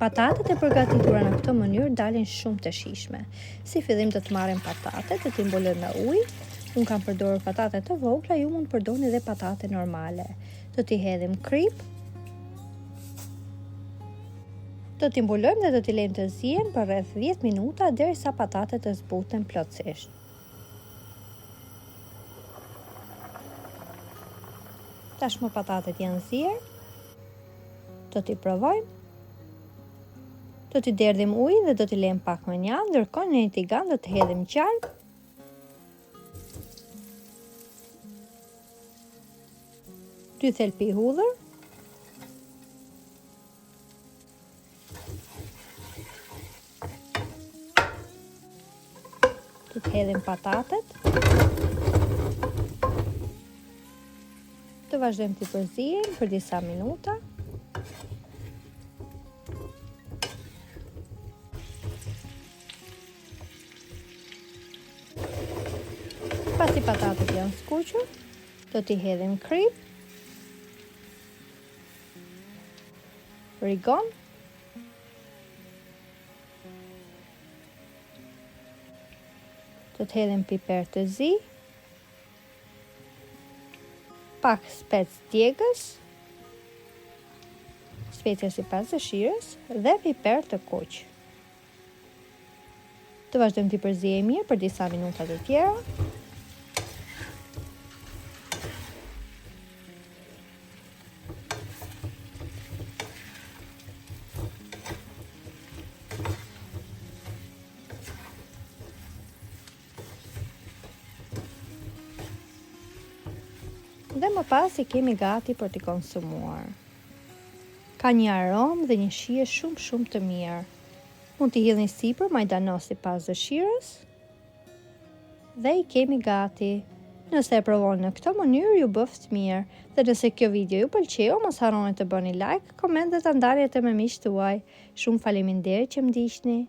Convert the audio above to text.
Patatet e përgatitura në këtë mënyrë dalin shumë të shijshme. Si fillim do të marrim patatet, do t'i mbulojmë me ujë. Unë kam përdorur patate të vogla, ju mund të përdorni edhe patate normale. Do t'i hedhim krip. Do t'i mbulojmë dhe do t'i lejmë të zihen për rreth 10 minuta derisa patatet të zbuten plotësisht. Tashmë patatet janë zier. Do t'i provojmë. Do t'i derdhim ujë dhe do t'i lejmë pak më njallë, ndërkohë në një tigan do t'i hedhim qark. Dy thelpi hudhër. Do t'i hedhim patatet. Të vazhdojmë t'i përziejmë për disa minuta. Pasi patatet janë skuqur, do t'i hedhim krip, rigon, do të hedhim piper të zi, pak spec djegës, specia sipas dëshirës dhe piper të kuq. Të vazhdojmë t'i përziejmë mirë për disa minuta të tjera. Dhe më pas i kemi gati për t'i konsumuar. Ka një aromë dhe një shije shumë të mirë. Mund t'i hidhni sipër majdanos sipas dëshirës. Dhe i kemi gati. Nëse e provoni në këtë mënyrë ju bëft mirë. Dhe nëse kjo video ju pëlqeu, mos harroni të bëni like, koment dhe ta ndarni atë me miqtë tuaj. Shumë faleminderit që më ndiqni.